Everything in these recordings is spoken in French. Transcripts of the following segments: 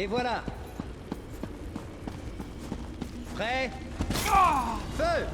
Et voilà. Prêt? Feu!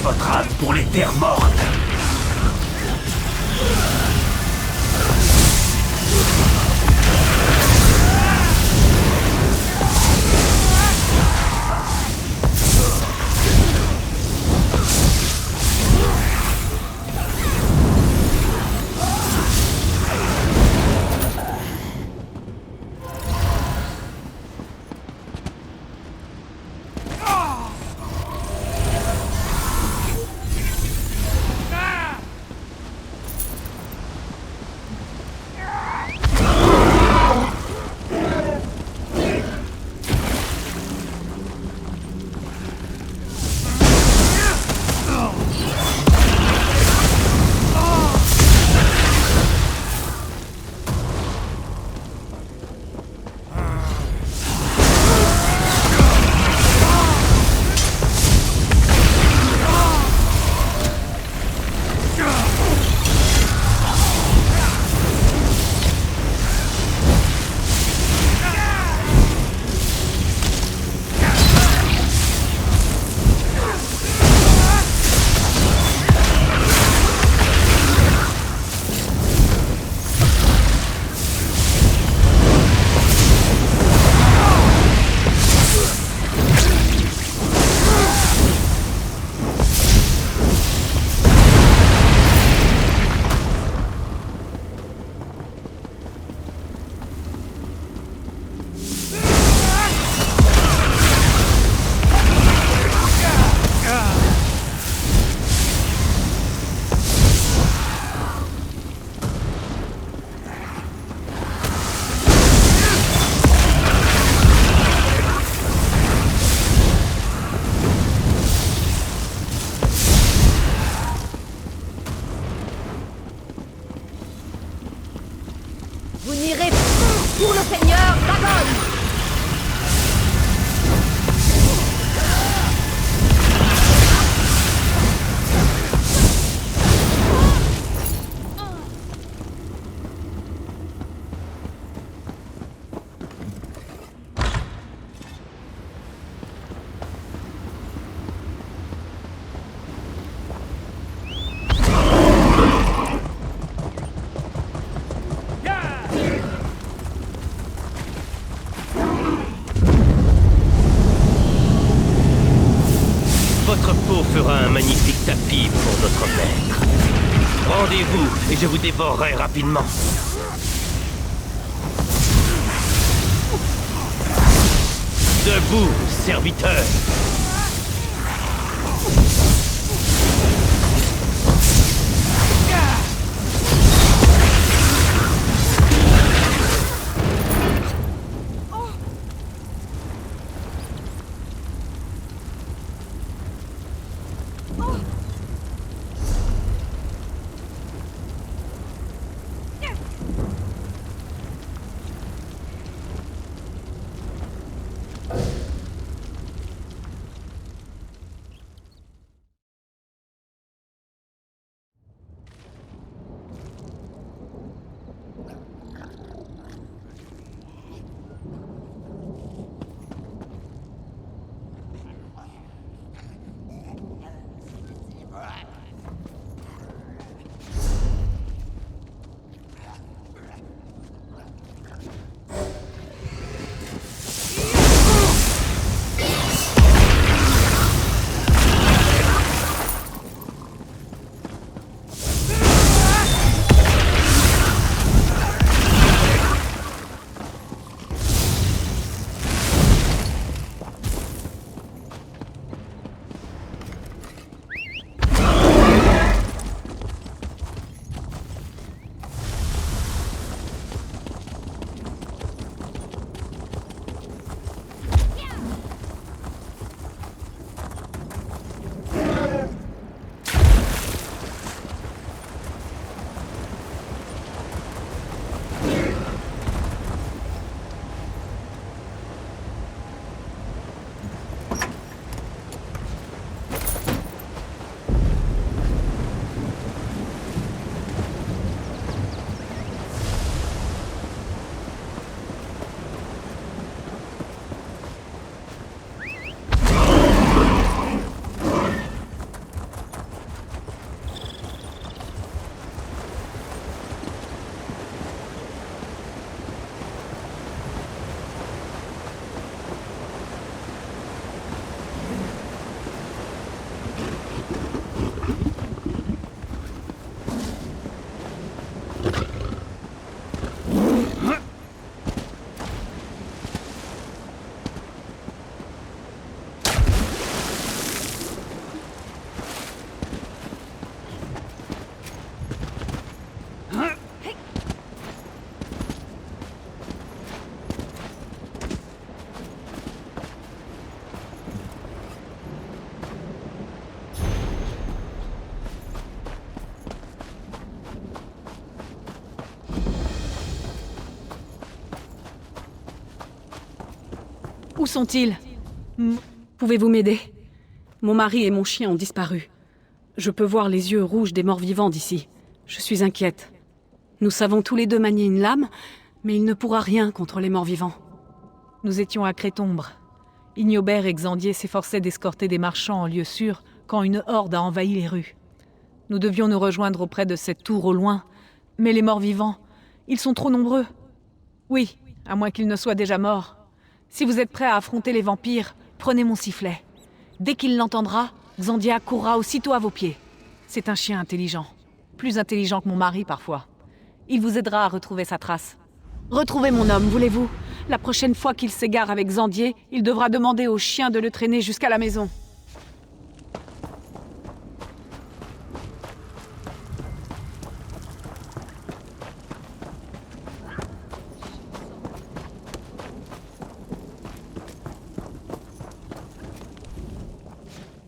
Votre âme pour les terres mortes. Vous n'irez pas pour le Seigneur Dagon! Votre peau fera un magnifique tapis pour notre maître. Rendez-vous et je vous dévorerai rapidement. Debout, serviteur! Où sont-ils? Pouvez-vous m'aider? Mon mari et mon chien ont disparu. Je peux voir les yeux rouges des morts-vivants d'ici. Je suis inquiète. Nous savons tous les deux manier une lame, mais il ne pourra rien contre les morts-vivants. Nous étions à Crétombre. Ignobert et Xandier s'efforçaient d'escorter des marchands en lieu sûr quand une horde a envahi les rues. Nous devions nous rejoindre auprès de cette tour au loin, mais les morts-vivants, ils sont trop nombreux. Oui, à moins qu'ils ne soient déjà morts. Si vous êtes prêts à affronter les vampires, prenez mon sifflet. Dès qu'il l'entendra, Xandia courra aussitôt à vos pieds. C'est un chien intelligent. Plus intelligent que mon mari, parfois. Il vous aidera à retrouver sa trace. Retrouvez mon homme, voulez-vous? La prochaine fois qu'il s'égare avec Xandier, il devra demander au chien de le traîner jusqu'à la maison.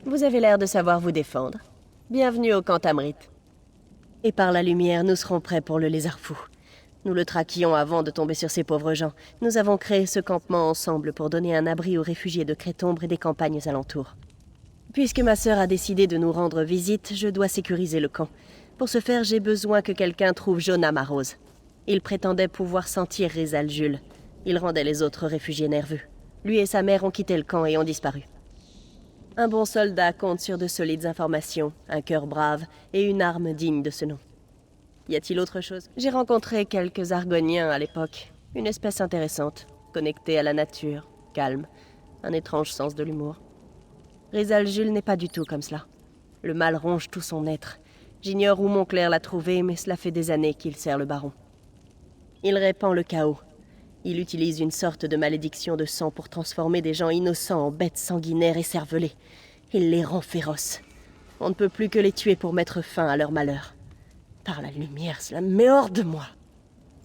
Vous avez l'air de savoir vous défendre. Bienvenue au camp Tamrit. Et par la lumière, nous serons prêts pour le lézard fou. Nous le traquions avant de tomber sur ces pauvres gens. Nous avons créé ce campement ensemble pour donner un abri aux réfugiés de Crétombre et des campagnes alentours. Puisque ma sœur a décidé de nous rendre visite, je dois sécuriser le camp. Pour ce faire, j'ai besoin que quelqu'un trouve Jonah Marose. Il prétendait pouvoir sentir Rizal Jules. Il rendait les autres réfugiés nerveux. Lui et sa mère ont quitté le camp et ont disparu. Un bon soldat compte sur de solides informations, un cœur brave et une arme digne de ce nom. Y a-t-il autre chose? J'ai rencontré quelques Argoniens à l'époque. Une espèce intéressante, connectée à la nature, calme, un étrange sens de l'humour. Rizal Jules n'est pas du tout comme cela. Le mal ronge tout son être. J'ignore où Montclair l'a trouvé, mais cela fait des années qu'il sert le baron. Il répand le chaos. Il utilise une sorte de malédiction de sang pour transformer des gens innocents en bêtes sanguinaires et cervelées. Il les rend féroces. On ne peut plus que les tuer pour mettre fin à leur malheur. Par la lumière, cela me met hors de moi.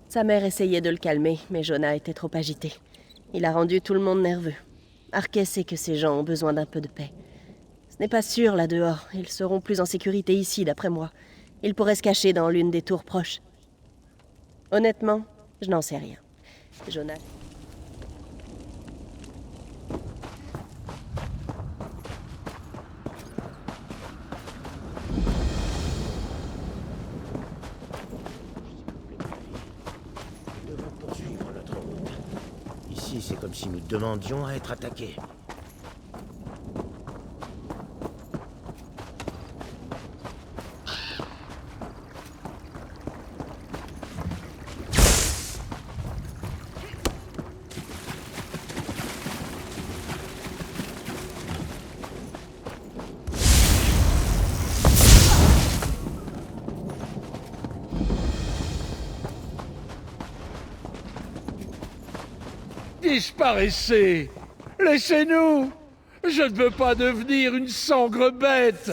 Sa mère essayait de le calmer, mais Jonah était trop agité. Il a rendu tout le monde nerveux. Arquet sait que ces gens ont besoin d'un peu de paix. Ce n'est pas sûr là dehors. Ils seront plus en sécurité ici, d'après moi. Ils pourraient se cacher dans l'une des tours proches. Honnêtement, je n'en sais rien. Jonah... Nous devons poursuivre notre route. Ici, c'est comme si nous demandions à être attaqués. Disparaissez! Laissez-nous! Je ne veux pas devenir une sangre bête!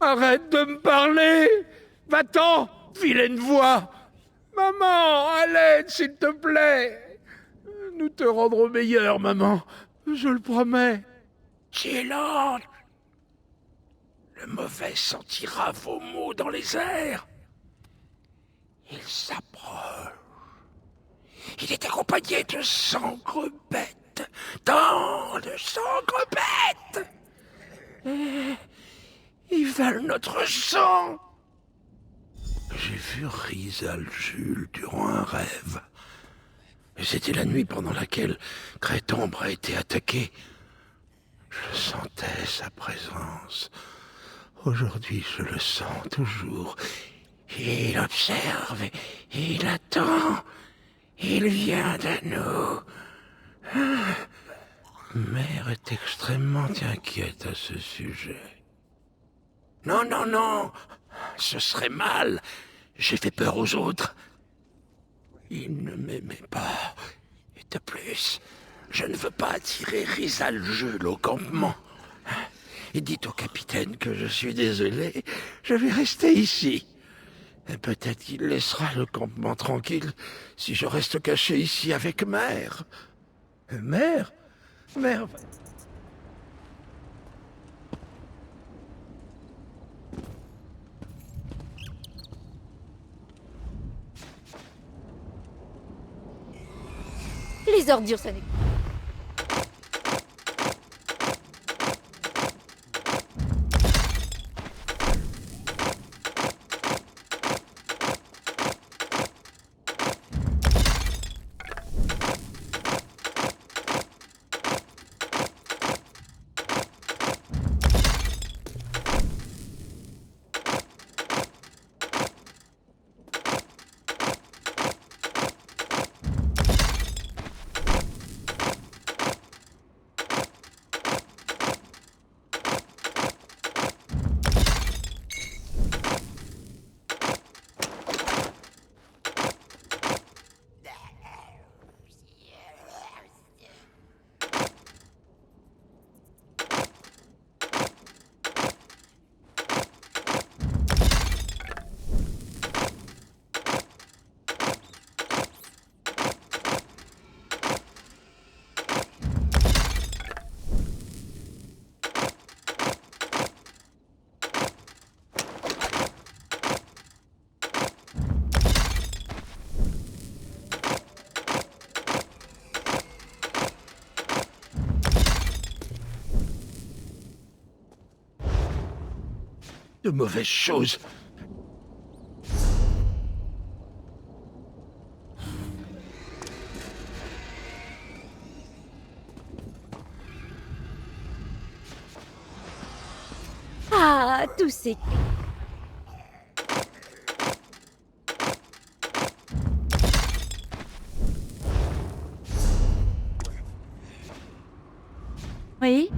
Arrête de me parler! Va-t'en, vilaine voix! Maman, à l'aide, s'il te plaît! Nous te rendrons meilleur, maman. Je le promets. Silence! Le mauvais sentira vos mots dans les airs. Il s'approche. Il est accompagné de sangre bêtes. Tant de sangre bêtes! Ils veulent notre sang! J'ai vu Rizal Jules durant un rêve. C'était la nuit pendant laquelle Crétombre a été attaquée. Je sentais sa présence. Aujourd'hui, je le sens toujours. Il observe, il attend. Il vient de nous. Mère est extrêmement inquiète à ce sujet. Non, non, non, ce serait mal. J'ai fait peur aux autres. Il ne m'aimait pas. Et de plus, je ne veux pas attirer Rizal Jules au campement. Et dites au capitaine que je suis désolé. Je vais rester ici. Et peut-être qu'il laissera le campement tranquille si je reste caché ici avec Mère. Mère? Mère... Les ordures, ça n'est... de mauvaises choses. Ah, tous ces... Oui?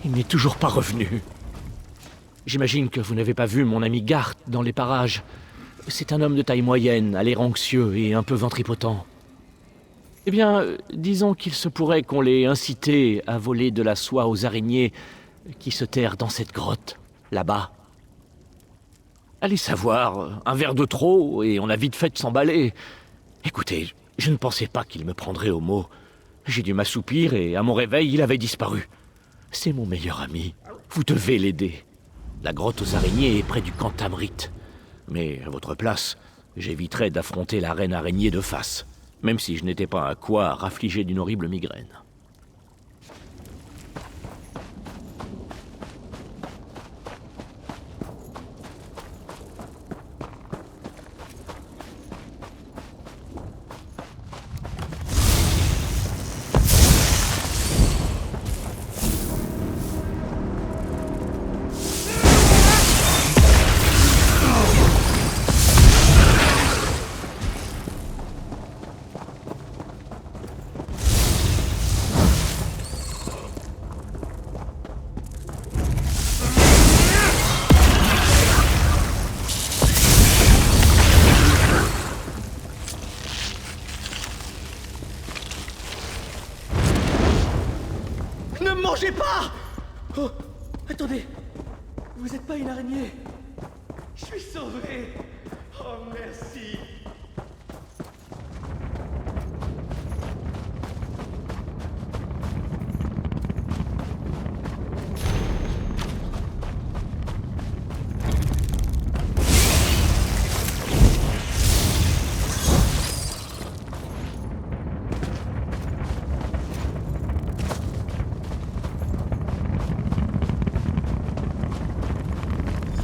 Il n'est toujours pas revenu. J'imagine que vous n'avez pas vu mon ami Garth dans les parages. C'est un homme de taille moyenne, à l'air anxieux et un peu ventripotent. Eh bien, disons qu'il se pourrait qu'on l'ait incité à voler de la soie aux araignées qui se terrent dans cette grotte, là-bas. Allez savoir, un verre de trop et on a vite fait de s'emballer. Écoutez, je ne pensais pas qu'il me prendrait au mot. J'ai dû m'assoupir et à mon réveil, il avait disparu. C'est mon meilleur ami. Vous devez l'aider. La grotte aux araignées est près du camp Tamrit. Mais à votre place, j'éviterais d'affronter la reine araignée de face, même si je n'étais pas un couard affligé d'une horrible migraine. Ne me mangez pas! Oh, attendez. Vous n'êtes pas une araignée. Je suis sauvé. Oh, merci.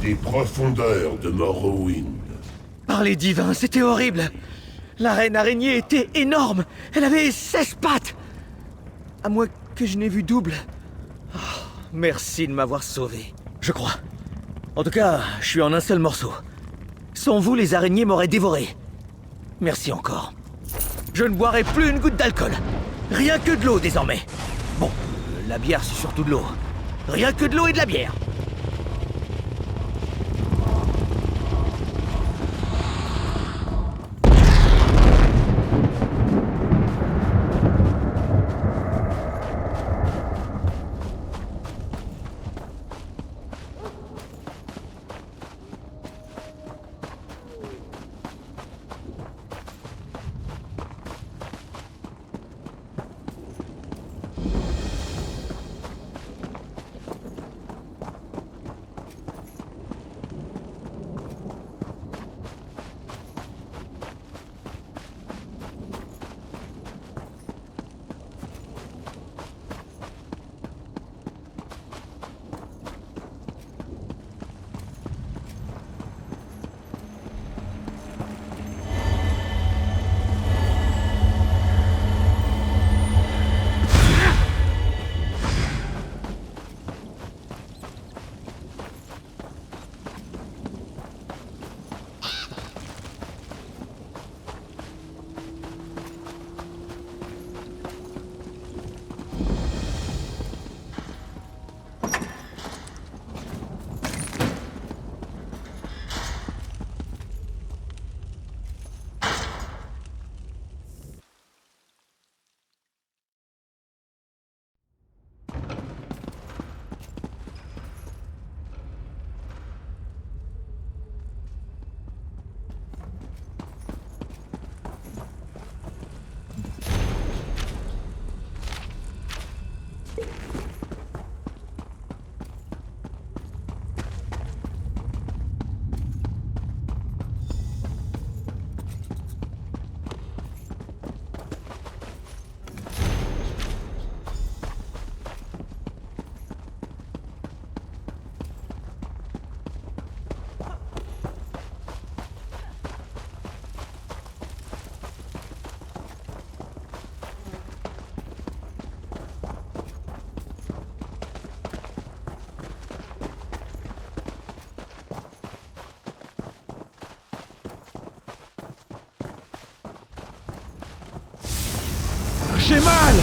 Les profondeurs de Morrowind. Par les divins, c'était horrible. La reine araignée était énorme. Elle avait 16 pattes. À moins que je n'ai vu double. Oh, merci de m'avoir sauvé. Je crois. En tout cas, je suis en un seul morceau. Sans vous, les araignées m'auraient dévoré. Merci encore. Je ne boirai plus une goutte d'alcool. Rien que de l'eau désormais. Bon, la bière c'est surtout de l'eau. Rien que de l'eau et de la bière. J'ai mal!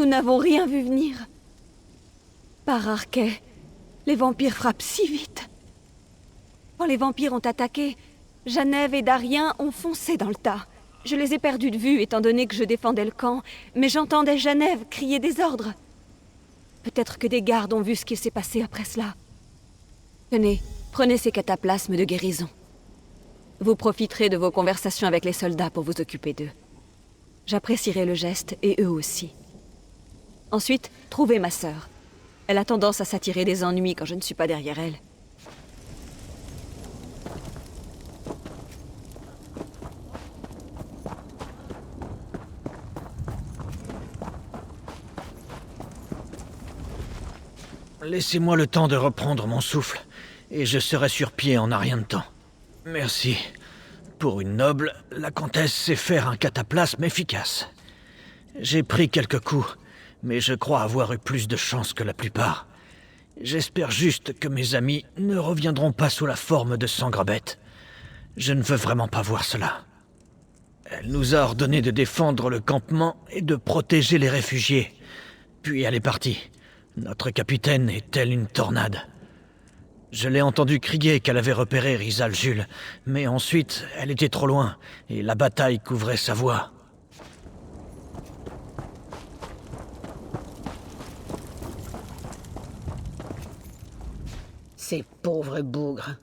Nous n'avons rien vu venir. Par Arkay, les vampires frappent si vite. Quand les vampires ont attaqué, Janève et Darien ont foncé dans le tas. Je les ai perdus de vue étant donné que je défendais le camp, mais j'entendais Janève crier des ordres. Peut-être que des gardes ont vu ce qui s'est passé après cela. Tenez, prenez ces cataplasmes de guérison. Vous profiterez de vos conversations avec les soldats pour vous occuper d'eux. J'apprécierai le geste, et eux aussi. Ensuite, trouvez ma sœur. Elle a tendance à s'attirer des ennuis quand je ne suis pas derrière elle. Laissez-moi le temps de reprendre mon souffle, et je serai sur pied en un rien de temps. Merci. Pour une noble, la comtesse sait faire un cataplasme efficace. J'ai pris quelques coups, mais je crois avoir eu plus de chance que la plupart. J'espère juste que mes amis ne reviendront pas sous la forme de sangre-bête. Je ne veux vraiment pas voir cela. Elle nous a ordonné de défendre le campement et de protéger les réfugiés. Puis elle est partie. Notre capitaine est telle une tornade. Je l'ai entendu crier qu'elle avait repéré Rizal Jules, mais ensuite, elle était trop loin, et la bataille couvrait sa voie. Ces pauvres bougres.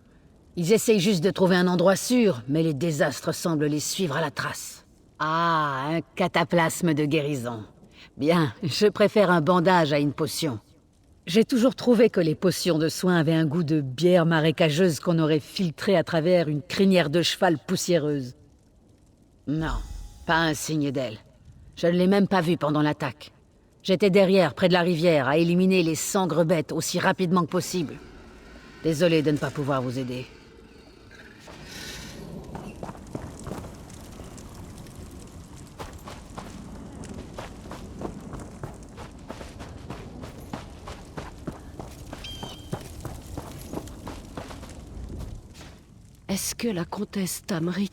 Ils essayent juste de trouver un endroit sûr, mais les désastres semblent les suivre à la trace. Ah, un cataplasme de guérison. Bien, je préfère un bandage à une potion. J'ai toujours trouvé que les potions de soins avaient un goût de bière marécageuse qu'on aurait filtrée à travers une crinière de cheval poussiéreuse. Non, pas un signe d'elle. Je ne l'ai même pas vue pendant l'attaque. J'étais derrière, près de la rivière, à éliminer les sangre-bêtes aussi rapidement que possible. Désolé de ne pas pouvoir vous aider. Est-ce que la comtesse Tamrit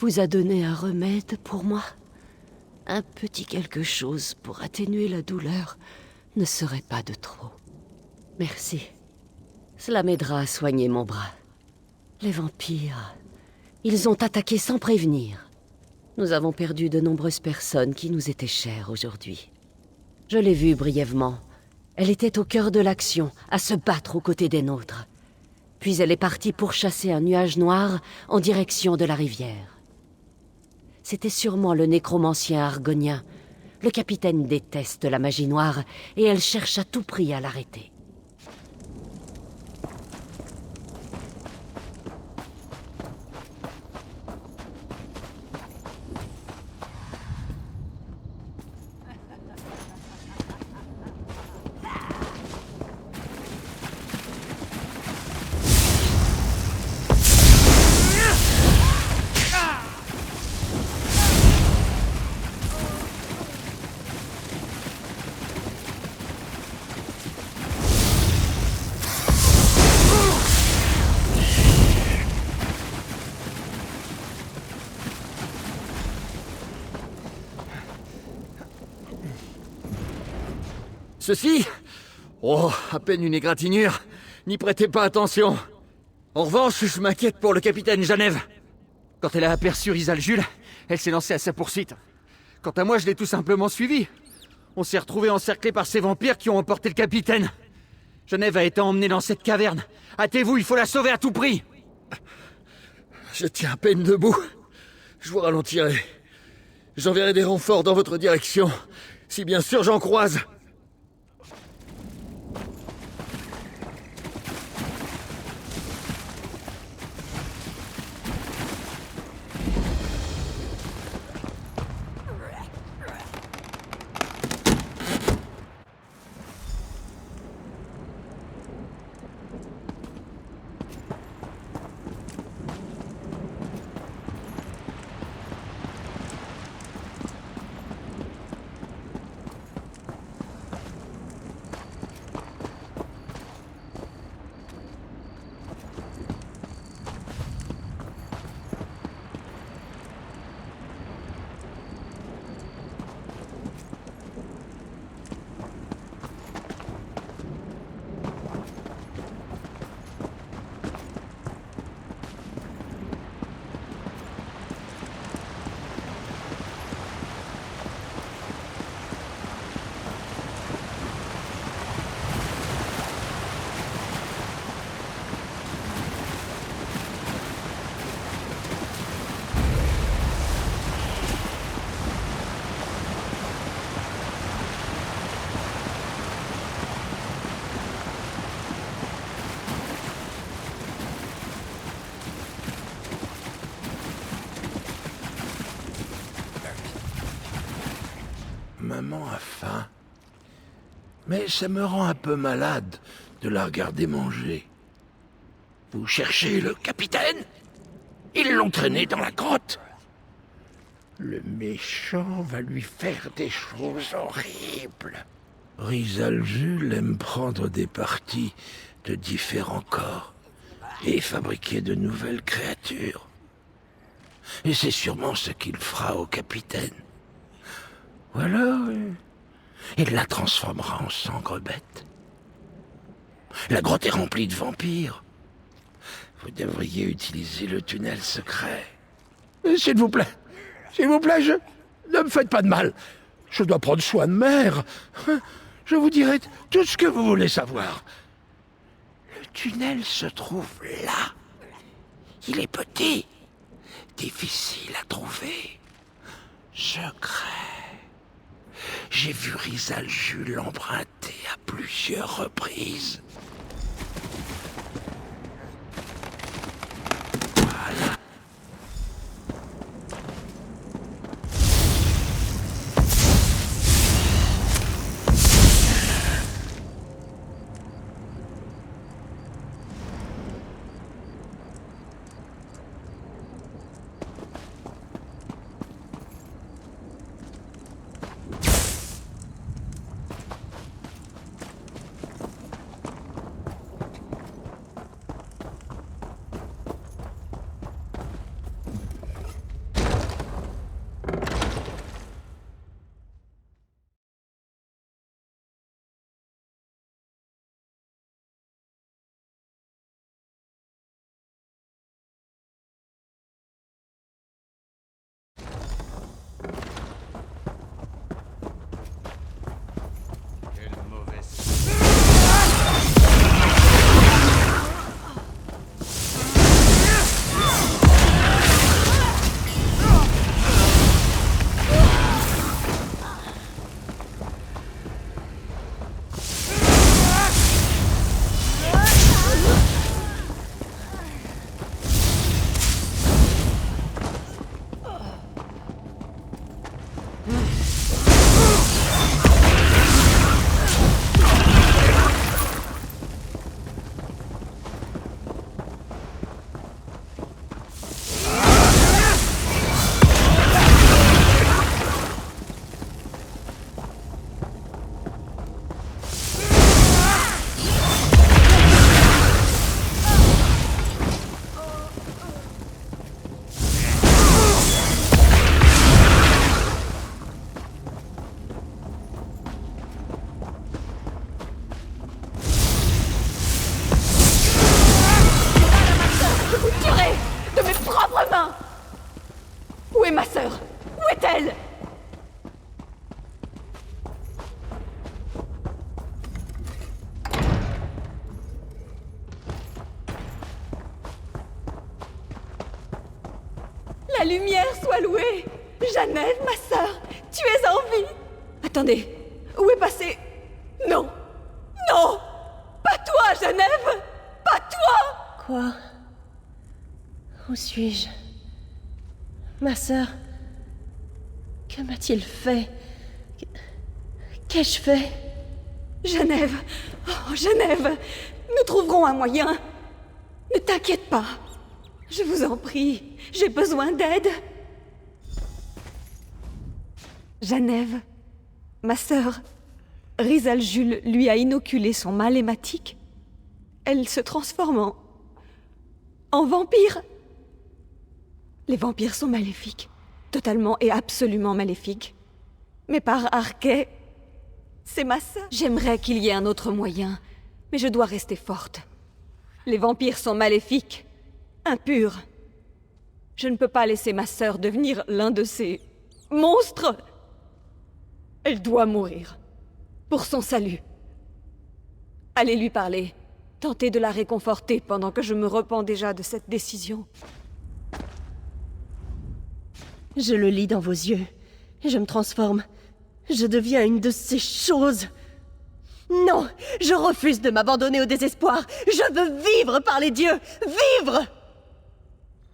vous a donné un remède pour moi? Un petit quelque chose pour atténuer la douleur ne serait pas de trop. Merci. Cela m'aidera à soigner mon bras. Les vampires, ils ont attaqué sans prévenir. Nous avons perdu de nombreuses personnes qui nous étaient chères aujourd'hui. Je l'ai vue brièvement. Elle était au cœur de l'action, à se battre aux côtés des nôtres. Puis elle est partie pourchasser un nuage noir en direction de la rivière. C'était sûrement le nécromancien argonien. Le capitaine déteste la magie noire et elle cherche à tout prix à l'arrêter. Ceci? Oh, à peine une égratignure. N'y prêtez pas attention. En revanche, je m'inquiète pour le capitaine Janève. Quand elle a aperçu Rizal Jules, elle s'est lancée à sa poursuite. Quant à moi, je l'ai tout simplement suivi. On s'est retrouvés encerclés par ces vampires qui ont emporté le capitaine. Janève a été emmenée dans cette caverne. Hâtez-vous, il faut la sauver à tout prix. Je tiens à peine debout. Je vous ralentirai. J'enverrai des renforts dans votre direction, si bien sûr j'en croise. vraiment à faim. Mais ça me rend un peu malade de la regarder manger. Vous cherchez le capitaine? Ils l'ont traîné dans la grotte. Le méchant va lui faire des choses horribles. Rizal Jules aime prendre des parties de différents corps et fabriquer de nouvelles créatures. Et c'est sûrement ce qu'il fera au capitaine. Ou alors, il la transformera en sangre-bête. La grotte est remplie de vampires. Vous devriez utiliser le tunnel secret. S'il vous plaît, ne me faites pas de mal. Je dois prendre soin de mère. Je vous dirai tout ce que vous voulez savoir. Le tunnel se trouve là. Il est petit, difficile à trouver, secret. J'ai vu Rizal Jules l'emprunter à plusieurs reprises. Voilà. Où est ma sœur? Où est-elle? La lumière soit louée! Janève, ma sœur, tu es en vie! Attendez, où est passé? Non! Non! Pas toi, Janève! Pas toi! Quoi? Où suis-je? Ma sœur? Que m'a-t-il fait? Qu'ai-je fait? Janève! Oh, Janève! Nous trouverons un moyen! Ne t'inquiète pas! Je vous en prie, j'ai besoin d'aide! Janève, ma sœur, Rizal Jules lui a inoculé son mal hématique. Elle se transforme en vampire. Les vampires sont maléfiques, totalement et absolument maléfiques. Mais par Arkay, c'est ma sœur. J'aimerais qu'il y ait un autre moyen, mais je dois rester forte. Les vampires sont maléfiques, impurs. Je ne peux pas laisser ma sœur devenir l'un de ces monstres. Elle doit mourir. Pour son salut. Allez lui parler. Tentez de la réconforter pendant que je me repens déjà de cette décision. Je le lis dans vos yeux. Je me transforme. Je deviens une de ces choses. Non! Je refuse de m'abandonner au désespoir. Je veux vivre par les dieux! Vivre!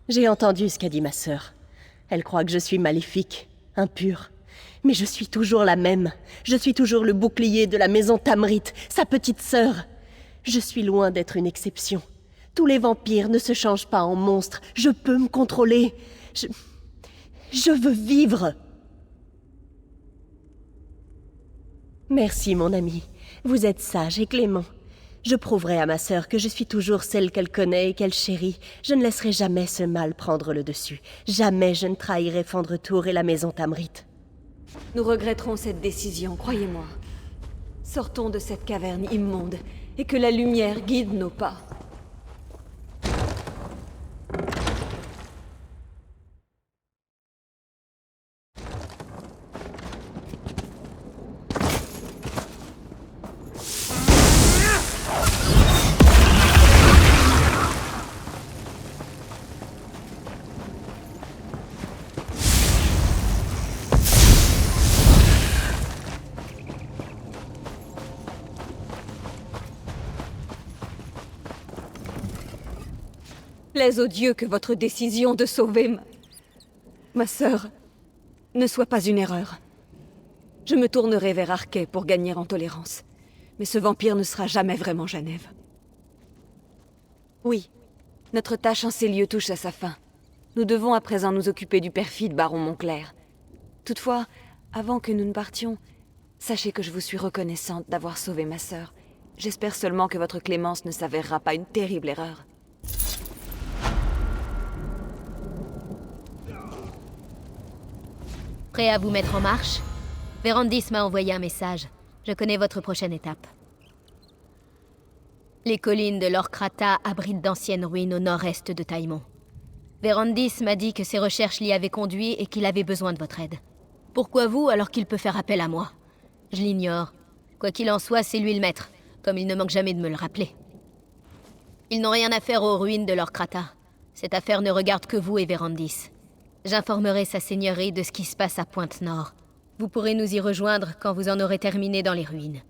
J'ai entendu ce qu'a dit ma sœur. Elle croit que je suis maléfique, impure. Mais je suis toujours la même. Je suis toujours le bouclier de la maison Tamrit, sa petite sœur. Je suis loin d'être une exception. Tous les vampires ne se changent pas en monstres. Je peux me contrôler. Je veux vivre. Merci, mon ami. Vous êtes sage et clément. Je prouverai à ma sœur que je suis toujours celle qu'elle connaît et qu'elle chérit. Je ne laisserai jamais ce mal prendre le dessus. Jamais je ne trahirai Fandretour et la maison Tamrit. Nous regretterons cette décision, croyez-moi. Sortons de cette caverne immonde et que la lumière guide nos pas. Plaise aux dieux que votre décision de sauver ma sœur ne soit pas une erreur. Je me tournerai vers Arkay pour gagner en tolérance. Mais ce vampire ne sera jamais vraiment Genève. Oui, notre tâche en ces lieux touche à sa fin. Nous devons à présent nous occuper du perfide baron Montclair. Toutefois, avant que nous ne partions, sachez que je vous suis reconnaissante d'avoir sauvé ma sœur. J'espère seulement que votre clémence ne s'avérera pas une terrible erreur. Prêt à vous mettre en marche? Vérandis m'a envoyé un message. Je connais votre prochaine étape. Les collines de l'Orkrata abritent d'anciennes ruines au nord-est de Taïmon. Vérandis m'a dit que ses recherches l'y avaient conduit et qu'il avait besoin de votre aide. Pourquoi vous, alors qu'il peut faire appel à moi? Je l'ignore. Quoi qu'il en soit, c'est lui le maître, comme il ne manque jamais de me le rappeler. Ils n'ont rien à faire aux ruines de l'Orkrata. Cette affaire ne regarde que vous et Vérandis. J'informerai sa seigneurie de ce qui se passe à Pointe-Nord. Vous pourrez nous y rejoindre quand vous en aurez terminé dans les ruines.